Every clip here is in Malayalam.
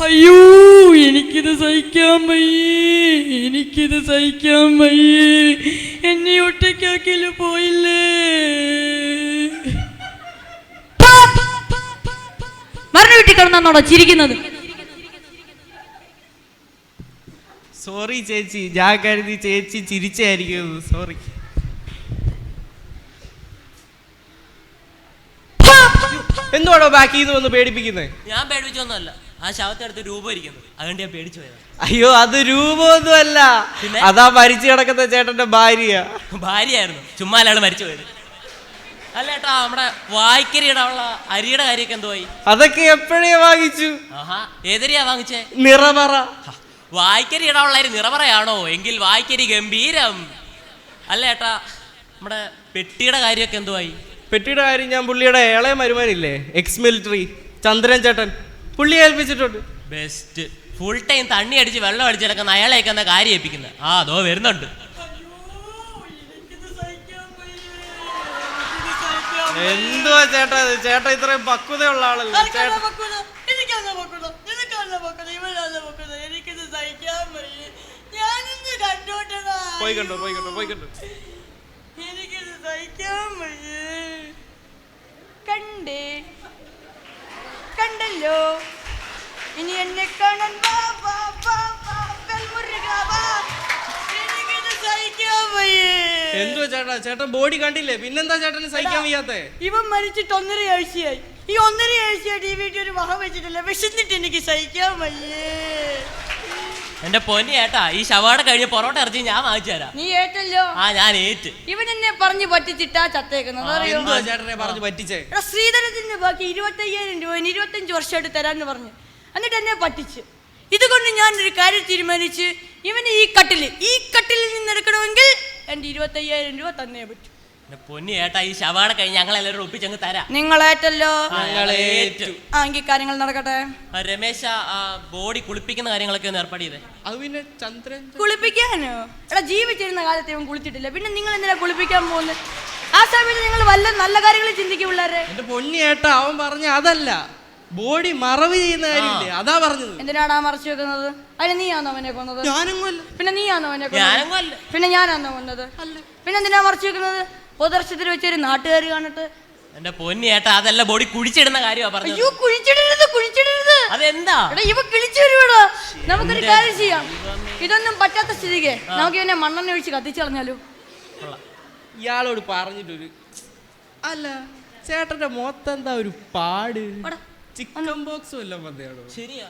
അയ്യോ എനിക്കിത് സഹിക്കാൻ വയ്യേ, എന്നെ ഒറ്റയ്ക്കാക്കില് പോയില്ലേ. മരണ വീട്ടിൽ കിടന്നാണോ ചിരിക്കുന്നത്? സോറി ചേച്ചി, ഞാൻ കരുതി ചേച്ചി ചിരിച്ചായിരിക്കും. സോറി. എന്തുവാണോ ബാക്കി നിന്ന് വന്ന് പേടിപ്പിക്കുന്നത്? ഞാൻ പേടിപ്പിച്ചൊന്നുമല്ല, ആ ശവത്തെടുത്ത് രൂപം ഇരിക്കുന്നു, അതുകൊണ്ട് ഞാൻ പേടിച്ചു പോയത്. അയ്യോ, അത് രൂപമൊന്നും അല്ല, അതാ മരിച്ചു കിടക്കുന്ന ചേട്ടന്റെ ഭാര്യയായിരുന്നു. ചുമ്മാ അയാൾ മരിച്ചു പോയത്. അല്ല ഏട്ടാ, നമ്മുടെ വായ്ക്കരിയുടെ ഉള്ള അരിയുടെ കാര്യമൊക്കെ എന്തുവായി? അതൊക്കെ എപ്പോഴേ വാങ്ങിച്ചു. ആഹാ, ഏതരിയാ വാങ്ങിച്ചേ? നിറമറ. വായ്ക്കരി ഇടാനുള്ള അരി നിറമറയാണോ? എങ്കിൽ വായ്ക്കരി ഗംഭീരം. അല്ല ഏട്ടാ, നമ്മുടെ പെട്ടിയുടെ കാര്യമൊക്കെ എന്തുവായി? പെട്ടിയുടെ കാര്യം ഞാൻ പുള്ളിയുടെ ഇളയ മരുമാനില്ലേ, എക്സ് മിലിറ്ററി ചന്ദ്രൻ ചേട്ടൻ, പുള്ളിയെ ഏൽപ്പിച്ചിട്ടുണ്ട്. ബെസ്റ്റ്. ഫുൾ ടൈം തണ്ണി അടിച്ച് വെള്ളം അടിച്ചിടക്കുന്ന അയാളെയൊക്കെ എന്താ കാര്യം ഏൽപ്പിക്കുന്നത്? ആ അതോ വരുന്നുണ്ട്. എന്തുവാ ചേട്ടാ, ചേട്ടാ ഇത്രയും പക്വതയുള്ള ആളല്ലേ ചേട്ടാ? പോയി കണ്ടോ. കണ്ടല്ലോ, ഇനി എന്നെ കാണാൻ എന്തുവാ ചേട്ടാ, ചേട്ടൻ ബോഡി കണ്ടില്ലേ, പിന്നെന്താ ചേട്ടന് സഹിക്കാൻ വയ്യാത്തെ? ഇവൻ മരിച്ചിട്ട് 1.5 ആഴ്ചയായി. ഈ 1.5 ആഴ്ചയായിട്ട് ഈ വീട്ടിൽ ഒരു വഹ വെച്ചിട്ടില്ല. വിശന്നിട്ട് എനിക്ക് സഹിക്കാൻ വയ്യേ. എന്റെ പൊന്നി ഏട്ടാ, ഈ ശവാട കഴിഞ്ഞ് പൊറോട്ട ഇറച്ചി ഞാൻ വാങ്ങിച്ചു തരാം. നീ ഏറ്റല്ലോ? ആ ഞാൻ ഏറ്റ്. ഇവൻ എന്നെ പറഞ്ഞു പറ്റിച്ചിട്ടാ ചത്തേക്കുന്നത്. എന്തുവാ ചേട്ടനെ പറഞ്ഞു പറ്റിച്ചേ? ശ്രീധരത്തിന്റെ ബാക്കി 25,000 രൂപ 25 വർഷമായിട്ട് തരാന്ന് പറഞ്ഞു. എന്നിട്ട് എന്നെ പറ്റിച്ച്. ഇതുകൊണ്ട് ഞാൻ ഒരു കാര്യം തീരുമാനിച്ച്, ഇവന് ഈ കട്ടിലിൽ നിന്ന് എടുക്കണമെങ്കിൽ എന്റെ 25,000 രൂപ തന്നേ പറ്റും. പൊന്നി ഏട്ടാ, ഈ ശവാട കഴിഞ്ഞ് ഞങ്ങൾ എല്ലാവരും ഒപ്പിച്ചങ്ങ് തരാം. നിങ്ങളേറ്റല്ലോ? എങ്കിൽ കാര്യങ്ങൾ നടക്കട്ടെ. രമേശ, ബോഡി കുളിപ്പിക്കുന്ന കാര്യങ്ങളൊക്കെ ഒന്ന് ഏർപ്പാട് ചെയ്തേ. അത് പിന്നെ ചന്ദ്രൻ കുളിപ്പിക്കാനോ? എടാ, ജീവിച്ചിരുന്ന കാലത്ത് ഇവൻ കുളിച്ചിട്ടില്ല, പിന്നെ നിങ്ങൾ എന്തിനാ കുളിപ്പിക്കാൻ പോകുന്നത്? ആ സമയത്ത് നിങ്ങൾ വല്ല നല്ല കാര്യങ്ങൾ ചിന്തിക്കും പിള്ളേരെ. എന്റെ പൊന്നി ഏട്ടാ, അവൻ പറഞ്ഞ അതല്ല, ബോഡി മറവ് ചെയ്യുന്ന കാര്യമില്ലേ, അതാ പറഞ്ഞത്. എന്തിനാടാ മറച്ചു വെക്കുന്നത്? അതിന് നീയാണോ അവനെ കൊന്നത്? ഞാനൊന്നുമല്ല. പിന്നെ നീയാണോ അവനെ കൊന്നത്? പിന്നെ ഞാനാണോ കൊന്നത്? പിന്നെ എന്തിനാ മറച്ചു വെക്കുന്നത്? പൊതുദർശനത്തിൽ വെച്ചൊരു നാട്ടുകാർ കാണട്ടെ. എന്റെ പൊന്നി ഏട്ടാ, അതല്ല, ബോഡി കുഴിച്ചിടുന്ന കാര്യമാ പറഞ്ഞത്. അയ്യോ, കുഴിച്ചിടരുത്. അതെന്താ? ഇവ കിളിച്ചു വരുവാടാ. നമുക്കൊരു കാര്യം ചെയ്യാം, ഇതൊന്നും പറ്റാത്ത സ്ഥിതിക്ക് നമുക്ക് ഇവനെ മണ്ണെണ്ണ ഒഴിച്ച് കത്തിച്ചു കളഞ്ഞാലോ? ഇയാളോട് പറഞ്ഞിട്ടൊരു അല്ല, ചേട്ടന്റെ മൊത്തെന്താ ഒരു പാട്, ചിക്കൻ ബോക്സും എല്ലാം വന്നയാണോ? ശരിയാ,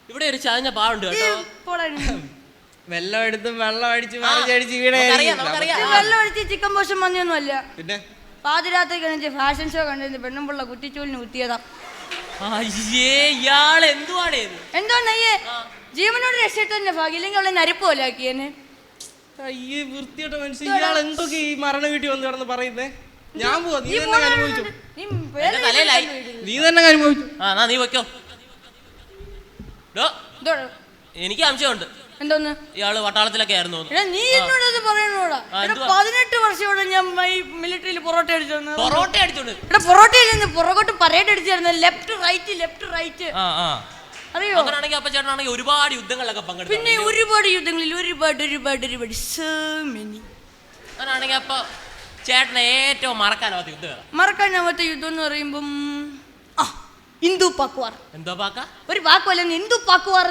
ഇവിടെ ഒരു ചതഞ്ഞ പാടുണ്ട് കേട്ടോ. വെള്ളം എടുത്തും വെള്ളം അടിച്ച് മറിച്ചടിച്ച് വെള്ളം അടിച്ച് ചിക്കൻ പോഷൻ വന്നൊന്നും അല്ല. പിന്നെ പാതിരാത്രി കഴിഞ്ഞ് ഫാഷൻ ഷോ കണ്ടിരുന്നു, പെണ്ണുമ്പുള്ള കുറ്റിച്ചൂലിന് കുത്തിയതാ. എന്തുവാണയ്യേ, ജീവനോട് രക്ഷിട്ട് തന്നെ ഭാഗ്യം, ഇല്ലെങ്കിൽ അവളെ നരിപ്പ് പോലെ ആക്കിയേനെ. അയ്യേ, വൃത്തിയോട്ട മനുഷ്യൻ, ഇയാൾ എന്തൊക്കെ ഈ മരണ വീട്ടിൽ വന്ന് കിടന്ന് പറയുന്നേ? ഞാൻ പോവാ, നീ തന്നെ അനുഭവിച്ചു. നീ വെക്കോ. എനിക്ക് സംശയമുണ്ട്. എന്തോന്ന്? ഇയാള് പട്ടാളത്തിലൊക്കെ ആയിരുന്നു. നീ എന്നോട് പറയണോടാ? 18 വർഷത്തോടെ ഞാൻ മിലിറ്ററിയിൽ പൊറോട്ട അടിച്ചോണ്ട് പൊറോട്ടയിൽ നിന്ന് പുറകോട്ട് പരേഡ് അടിച്ചായിരുന്നു. Left right. അറിയോ? അപ്പൊ ചേട്ടനാണെങ്കിൽ ഒരുപാട് യുദ്ധങ്ങളിലൊക്കെ പങ്കെടുത്തു. പിന്നെ ഒരുപാട് യുദ്ധങ്ങളിൽ ഒരുപാട് സോ മെനി. അങ്ങനാണെങ്കിൽ അപ്പൊ ചേട്ടനെ ഏറ്റവും മറക്കാനാവാത്ത യുദ്ധം എന്ന് പറയുമ്പം ഇന്ദു പാക് വാർ. എന്തോ പാക്ക? ഒരു വാക്കല്ല, ഇന്ദു പാക് വാർ.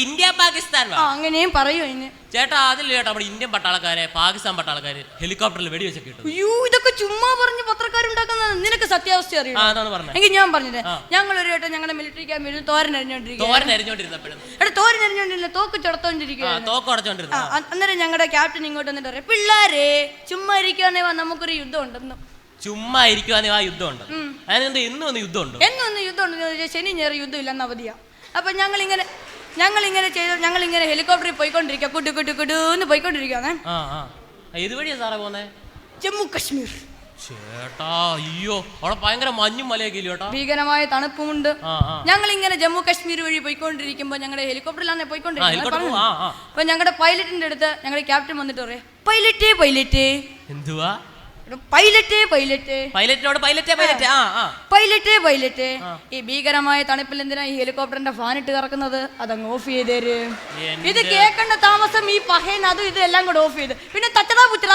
ഇന്ത്യ പാകിസ്ഥാൻ അങ്ങനെയും പറയൂ അതിന്. ചേട്ടാ, അതിൽ ചേട്ടാ നമ്മുടെ ഇന്ത്യൻ പട്ടാളക്കാരെ പാകിസ്ഥാൻ പട്ടാളക്കാര് ഹെലികോപ്റ്ററിൽ വെടിവെച്ചൊക്കെ കിട്ടും. അയ്യോ, ഇതൊക്കെ ചുമ്മാ പറഞ്ഞ് പത്രക്കാരുണ്ടാക്കുന്നത്. നിനക്ക് സത്യാവസ്ഥ അറിയാം? എങ്കിൽ ഞാൻ പറഞ്ഞത്, ഞങ്ങൾ ഒരു വട്ടം ഞങ്ങളുടെ മിലിറ്ററി ക്യാമ്പിൽ തോരൻ അരിഞ്ഞോണ്ടിരുന്ന തോക്ക് ചടത്തോണ്ടിരിക്കുക. അന്നേരം ഞങ്ങളുടെ ക്യാപ്റ്റൻ ഇങ്ങോട്ട് വന്നിട്ട് പറയാം, പിള്ളേരെ ചുമ്മാ ഇരിക്കുവാന്നേ, നമുക്കൊരു യുദ്ധം ഉണ്ടെന്ന്. ചുമ്മാ ഇരിക്കുവാന്നേ ആ യുദ്ധമുണ്ട്. അതിനെന്താ എന്നും യുദ്ധമുണ്ട്? ശനി ഞായർ യുദ്ധം ഇല്ലെന്ന് അവധിയാ. അപ്പൊ ഞങ്ങളിങ്ങനെ ഹെലികോപ്റ്ററിൽ പോയിക്കൊണ്ടിരിക്കുക, കുടുന്ന് പോയിക്കൊണ്ടിരിക്കുകയാണ്. ഏതുവഴിയാ സാറേ പോന്നെ? ജമ്മു കാശ്മീർ. ചേട്ടാ, അയ്യോ, അവിടെ ഭയങ്കര മഞ്ഞും മലയൊക്കെ ഇല്ല കേട്ടോ, ഭീകരമായ തണുപ്പുമുണ്ട്. ഞങ്ങളിങ്ങനെ ജമ്മു കാശ്മീർ വഴി പോയിക്കൊണ്ടിരിക്കുമ്പോ ഞങ്ങളുടെ ഹെലികോപ്റ്ററിലാണ് പോയിക്കൊണ്ടിരിക്കുന്നത്. അപ്പൊ ഞങ്ങളുടെ പൈലറ്റിന്റെ അടുത്ത് ഞങ്ങളുടെ ക്യാപ്റ്റൻ വന്നിട്ട് പറയാം, പൈലറ്റേ എന്തുവാ പൈലറ്റിനോട് പൈലറ്റ് ഈ ഭീകരമായ തണുപ്പിൽ എന്തിനാ ഈ ഹെലികോപ്റ്ററിന്റെ ഫാൻ ഇട്ട് കറക്കുന്നത്? അതങ്ങ് ഓഫ് ചെയ്തേര്. ഇത് കേൾക്കേണ്ട താമസം ഈ പഹയൻ അതും ഇത് എല്ലാം കൂടെ ഓഫ് ചെയ്ത്. പിന്നെ ചച്ചറാ പുച്ചറ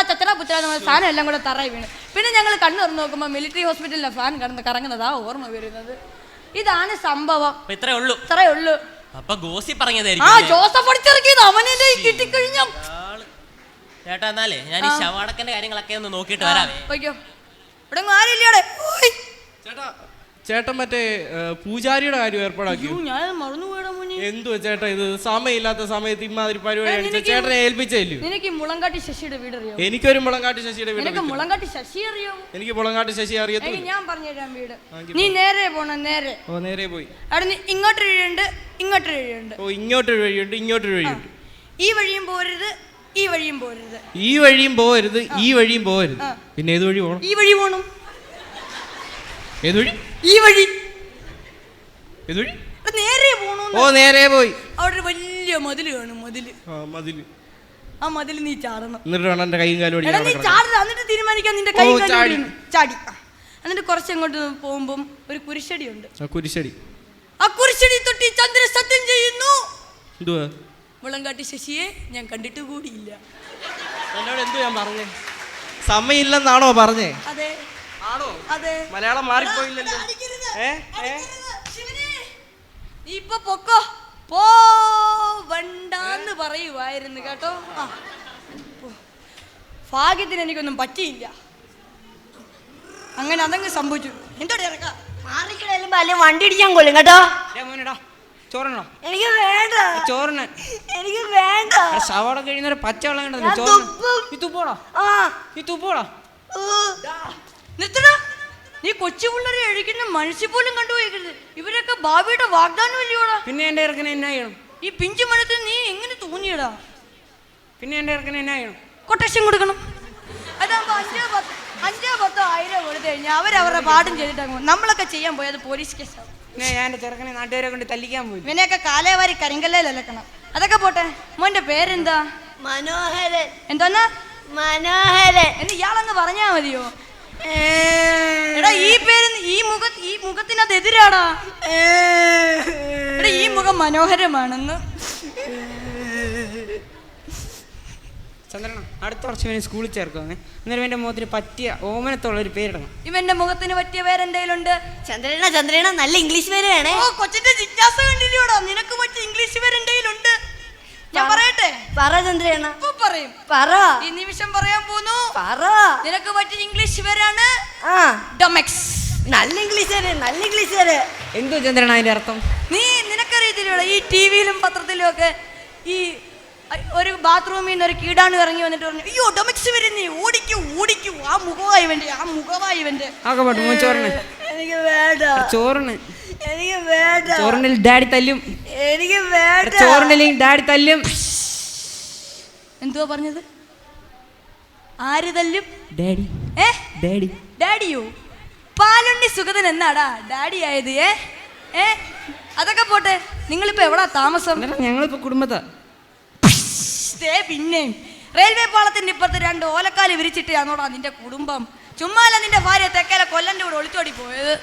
സാധനം എല്ലാം കൂടെ തറയി വീണ്. പിന്നെ ഞങ്ങൾ കണ്ണു തുറന്ന് നോക്കുമ്പോൾ മിലിറ്ററി ഹോസ്പിറ്റലിലെ ഫാൻ കടന്ന് കറങ്ങുന്നതാ ഓർമ്മ വരുന്നത്. ഇതാണ് സംഭവം. ഇത്രേ ഉള്ളൂ. അപ്പൊ ഗോസി പറഞ്ഞതായിരിക്കും. ജോസഫ് അടിച്ചിറക്കിയത് അവനെ കിട്ടിക്കഴിഞ്ഞ ചേട്ടാ. എന്നാലേ ഞാൻ ഈ ശവാടക്കന്റെ കാര്യങ്ങളൊക്കെ ഒന്ന് നോക്കിയിട്ട് വരാം. ഇവിടെ ആരില്ലേ? ചേട്ടൻ മറ്റേ പൂജാരിയുടെ കാര്യം ഏർപ്പാടാക്കിയോ? ഞാൻ മറന്നുപോയടാ മോനെ. എന്തുവാ ചേട്ടാ ഇത്? സമയമില്ലാത്ത സമയത്ത് ഇമാതിരി പരിപാടി ചേട്ടനെ ഏൽപ്പിച്ചല്ലോ. നിനക്ക് മുളങ്കാട്ടി ശശിയുടെ വീട് അറിയോ? എനിക്കൊരു മുളങ്കാട്ടി ശശിയുടെ വീട്. നിനക്ക് മുളങ്കാട്ടി ശശി അറിയോ? എനിക്ക് മുളങ്കാട്ടി ശശി അറിയത്തില്ല. ഞാൻ പറഞ്ഞുതരാം വീട്. നീ നേരെ പോണം. നേരെ പോയി അവിടെ ഇങ്ങോട്ടൊരു വഴിയുണ്ട്, ഇങ്ങോട്ടൊരു വഴിയുണ്ട്. ഓ, ഇങ്ങോട്ടൊരു വഴിയുണ്ട്, ഇങ്ങോട്ടൊരു വഴിയുണ്ട്. ഈ വഴിയും പോരുത്, ഈ വഴിയും പോരുത്. ഈ വഴിയും പോരുത്, ഈ വഴിയും പോരുത്. പിന്നെ ഏത് വഴി പോകണം? ഈ വഴി പോകണം. ഏത് വഴി? ഈ വഴി. ഏത് വഴി? നേരെ പോണു. ഓ, നേരെ പോയി. അവിടെ ഒരു വലിയ മതില് കാണും. ആ മതില് നീ ചാടണം. എന്നിട്ട് വേണം എന്റെ കൈയും കാലും നീ ചാടണം. എന്നിട്ട് തീരുമാനിക്കാൻ നിന്റെ കൈ ചാടി. എന്നിട്ട് കുറച്ചങ്ങോട്ട് പോകുമ്പം ഒരു കുരിശടി ഉണ്ട്. കുരിശടി. ആ കുരിശടി തൊട്ടി ചന്ദ്ര സത്യം ചെയ്യുന്നു. എന്തുവാ? മുളങ്കാട്ടി ശശിയെ ഞാൻ കണ്ടിട്ട് കൂടിയില്ല. എന്നോട് എന്തു ഞാൻ പറഞ്ഞേ? സമയമില്ലെന്നാണോ പറഞ്ഞേ? അതെ. ആണോ? അതെ. മലയാളം മാറിപ്പോയില്ലല്ലോ. നീ ഇപ്പൊ പൊക്കോ പോവണ്ടാന്ന് പറയുവായിരുന്നു കേട്ടോ. ഭാഗ്യത്തിന് എനിക്കൊന്നും പറ്റിയില്ല. അങ്ങനെ അതങ്ങ് സംഭവിച്ചു. എന്തോടെ ഇറക്കാം വണ്ടി ഇടിക്കാൻ കൊള്ളും കേട്ടോ. ചോറണോ? എനിക്ക് വേണ്ട. ചോറിന് എനിക്ക് വേണ്ട. സവാള കഴിയുന്ന പച്ച വെള്ളം കണ്ടോ? നിർത്തടാ. നീ കൊച്ചു പിള്ളേരെ എഴുതിക്കുന്ന മനുഷ്യ പോലും കണ്ടുപോയിക്കരുത്. ഇവരൊക്കെ ഭാവിയുടെ വാഗ്ദാനം ഇല്ലയോടാ. പിന്നെ എന്റെ ഇറക്കനെ എന്നാ ചെയ്യണം? ഈ പിഞ്ചു മനത്തിൽ നീ എങ്ങനെ തോന്നിയടാ? പിന്നെ എന്റെ ഇറക്കനെ എന്നാ ചെയ്യണം? കൊട്ടേഷൻ കൊടുക്കണം. അതാകുമ്പോ 5, 10, 1000 കൊടുത്തു കഴിഞ്ഞാൽ അവരവരുടെ പാടും ചെയ്തിട്ടാകും. നമ്മളൊക്കെ ചെയ്യാൻ പോയി അത് പോലീസ് കേസാവും. ഞാൻ എന്റെ ചെറുക്കനെ നാട്ടുകാരെ കൊണ്ട് തല്ലിക്കാൻ പോയി. ഇവനെയൊക്കെ കാലേവാരി കരിങ്കല്ലേൽ അലക്കണം. അതൊക്കെ പോട്ടെ. മോന്റെ പേരെന്താ? മനോഹരൻ. എന്തോന്നാ? മനോഹരൻ എന്ന് ഇയാളങ്ങ് പറഞ്ഞാ മതിയോ? എടാ ഈ പേര് ഈ മുഖത്തിനത് എതിരാടാ. എടാ ഈ മുഖം മനോഹരമാണെന്ന്. ചന്ദ്രന, അടുത്ത വർഷം ഇവനെ സ്കൂളിൽ ചേർക്കുവാങ്ങ്. അന്നേരം എന്റെ മുഖത്തിന് പറ്റിയ ഓമനത്തുള്ള ഒരു പേരിടണം. ഇവന്റെ മുഖത്തിന് പറ്റിയ പേരെന്തേലും ഉണ്ട്? ചന്ദ്രന നല്ല ഇംഗ്ലീഷ് പേര് വേണേ. ഓ, കൊച്ചിന്റെ ജിജ്ഞാസ കണ്ടില്ലോടാ. നിനക്ക് പറ്റിയ ഇംഗ്ലീഷ് പേരെന്തേലും ഉണ്ട്? ഞാൻ പറയട്ടെ? പറ ചന്ദ്രന. ഇപ്പൊ പറയും. പറ. ഈ നിമിഷം പറയാൻ പോന്നു. പറ. നിനക്ക് പറ്റിയ ഇംഗ്ലീഷ് പേരാണ് ഡൊമെക്സ്. നല്ല ഇംഗ്ലീഷ് പേര്. എന്തോ ചന്ദ്രന അതിന്റെ അർത്ഥം? നിനക്കറിയത്തില്ലോടാ, ഈ ടിവിയിലും പത്രത്തിലും ഒക്കെ ഈ ഒരു ബാത്റൂമിൽ നിന്ന് ഒരു കീടാണ് ഇറങ്ങി വന്നിട്ട് പറഞ്ഞു, അയ്യോ ഡൊമെക്സ് വരുന്നേ, ഓടിക്കൂ. ആ മുഖമായി ഇവന്റെ. എനിക്ക് വേണ്ട. ചോറിന് എനിക്ക് വേണ്ട. ചോറിനിൽ ഡാഡി തല്ലും. എനിക്ക് വേണ്ട. ചോറിനിൽ ഡാഡി തല്ലും. എന്തുവാ പറഞ്ഞത്? ആര് തല്ലും? ഡാഡി. ഡാഡിയോ? പാലുണ്ണി സുഗതൻ എന്നാടാ ഡാഡി ആയത്? അതൊക്കെ പോട്ടെ. നിങ്ങളിപ്പോ എവിടാ താമസം? ഞങ്ങളിപ്പോ കുടുംബത്താ. പിന്നെ റെയിൽവേ പാളത്തിന്റെ ഇപ്പുറത്ത് 2 ഓലക്കാല് വിരിച്ചിട്ട് ആണോടാ നിന്റെ കുടുംബം? ചുമ്മാല നിന്റെ ഭാര്യ തെക്കേലെ കൊല്ലന്റെ കൂടെ ഒളിച്ചോടി പോയത്.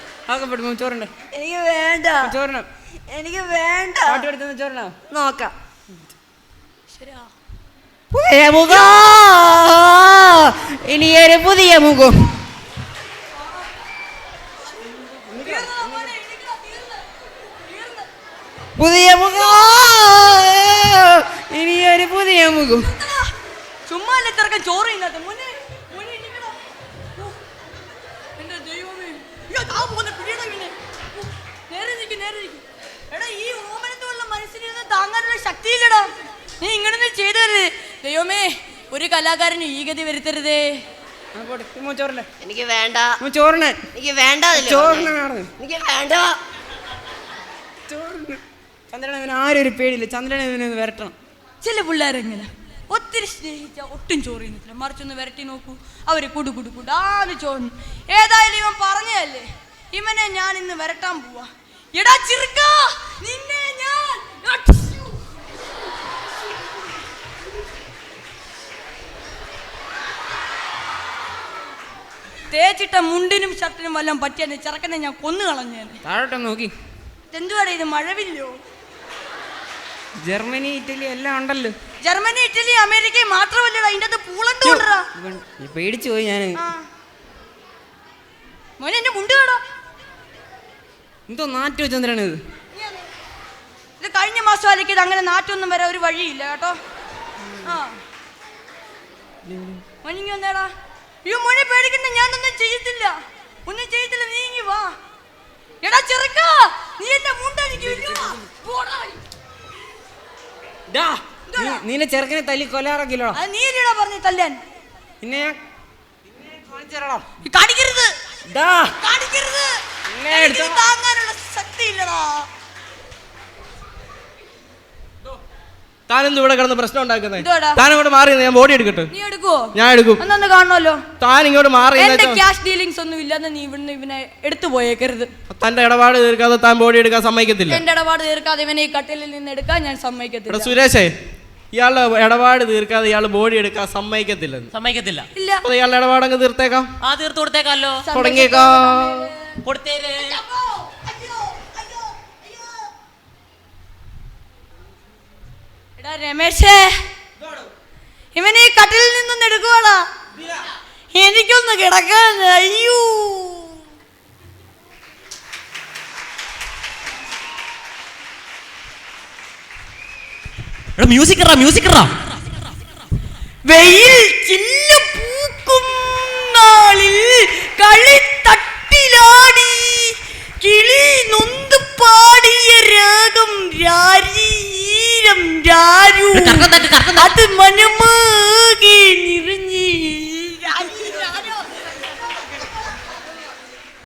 ചോറുണ്ട്. എനിക്ക് വേണ്ട. ചോറിന് എനിക്ക് വേണ്ട. ചോറിനോ? നോക്കാം. പുതിയ മുഖം, ഇനിയൊരു പുതിയ മുഖം. പുതിയ മുഖം, ഇനിയൊരു പുതിയ മുഖം. ചുമ്മാ ചെറുക്കൻ ചോറ് ഇല്ലാത്ത എടാ, ഈ ഓമനത്തുള്ള മനുഷ്യനെ താങ്ങാനുള്ള ശക്തിയില്ലടാ. നീ ഇങ്ങനൊന്നും ചെയ്തരുത്. ദൈവമേ, ഒരു കലാകാരന് ഈ ഗതി വരുത്തരുതേ. എനിക്ക് വേണ്ട. ചോറിന് എനിക്ക് വേണ്ട. എനിക്ക് വേണ്ട. ചന്ദ്രനെ ആരും ഒരു പേടിയില്ല. ചന്ദ്രനെ വരട്ടണം. ചില പിള്ളേരെങ്ങനെ ഒത്തിരി സ്നേഹിച്ച ഒട്ടും ചോറിയുന്നില്ല. മറിച്ചൊന്ന് വരട്ടി നോക്കൂ, അവര് കുടുകുടാന്ന് ചോറിന്. ഏതായാലും ഇവൻ പറഞ്ഞതല്ലേ, ഇവനെ ഞാൻ ഇന്ന് വരട്ടാൻ പോവാ. എടാ ചെറുക്ക, നിന്നെ ഞാൻ തേച്ചിട്ട മുണ്ടിനും ഷർട്ടിനും വല്ലതും പറ്റിയ ചെറുക്കനെ ഞാൻ കൊന്നു കളഞ്ഞേനെ. താഴോട്ട് നോക്കി. എന്തുവാടാ ഇത്, മഴവില്ലോ? ജർമ്മനി ഇറ്റലി എല്ലാം ഉണ്ടല്ലോ. ജർമ്മനി ഇറ്റലി അമേരിക്ക മാത്രമല്ലടാ, അതിന്റെ അത് പൂളണ്ട് കൊണ്ടടാ. പേടിച്ചു പോയി ഞാൻ. മോനെ എന്റെ മുണ്ട് കേടാ. എന്തോ നാറ്റോ ചന്ദ്രൻ ഇത്. ഇത് കഴിഞ്ഞ മാസം അലക്കിയത്, അങ്ങനെ നാറ്റൊന്നും വരാൻ ഒരു വഴിയില്ല കേട്ടോ. മോനിങ്ങി വന്നേടാ. അയ്യോ മോനെ പേടിക്കണ്ട, ഞാനൊന്നും ചെയ്യത്തില്ല, ഒന്നും ചെയ്യത്തില്ല, നീങ്ങി വാ. എടാ ചെറുക്ക, നീ എന്റെ മുണ്ടെനിക്ക് നീനെ ചെറുക്കനെ തല്ലി കൊല്ലാറക്കില്ലോ. അത് നീ അല്ലടാ പറഞ്ഞു തല്ലാൻ. പിന്നെ കാണിക്കരുത്, കാണിക്കരുത്, താങ്ങാനുള്ള ശക്തി ഇല്ലടാ. താനെന്ത് ഇവിടെ കിടന്ന് പ്രശ്നം ഉണ്ടാക്കുന്നത്? എന്തുവാടാ? താൻ ഇങ്ങോട്ട് മാറി, ഞാൻ ബോഡി എടുക്കട്ടെ. നീ എടുക്കുവോ? ഞാൻ എടുക്കും. എന്നൊന്ന് കാണണമല്ലോ. താൻ ഇങ്ങോട്ട് മാറി. എന്റെ ക്യാഷ് ഡീലിങ്സ് ഒന്നും ഇല്ലെന്ന് നീ ഇവിടുന്ന് ഇവനെ എടുത്തു പോയേക്കരുത്. തന്റെ ഇടപാട് തീർക്കാതെ താൻ ബോഡി എടുക്കാൻ സമ്മതിക്കത്തില്ല. എന്റെ ഇടപാട് തീർക്കാതെ ഇവനെ ഈ കട്ടിലിൽ നിന്ന് എടുക്കാൻ ഞാൻ സമ്മതിക്കത്തില്ല. സുരേഷേ, ഇയാളുടെ ഇടപാട് തീർക്കാതെ ഇയാൾ ബോഡി എടുക്കാൻ സമ്മതിക്കത്തില്ലെന്ന്. സമ്മതിക്കത്തില്ല. ഇല്ല. ഇയാളുടെ ഇടപാടങ്ങ് തീർത്തേക്കാം. തീർത്തു കൊടുത്തേക്കാലോ. തുടങ്ങിയേക്കാം. കൊടുത്തേര്. എടാ രമേശേ, ഇവനെ ഈ കട്ടിലിൽ നിന്നൊന്ന് എടുക്കുവാടാ, എനിക്കൊന്ന് കിടക്കാൻ. അയ്യോ, മ്യൂസിക് മ്യൂസിക്. വെയിൽ ചില്ല് പൂക്കും നാളിൽ കളിത്തട്ടിലാടി കിളി നൊന്ത് പാടിയ രാഗം രാരീരം രാരു, അത് മനമേ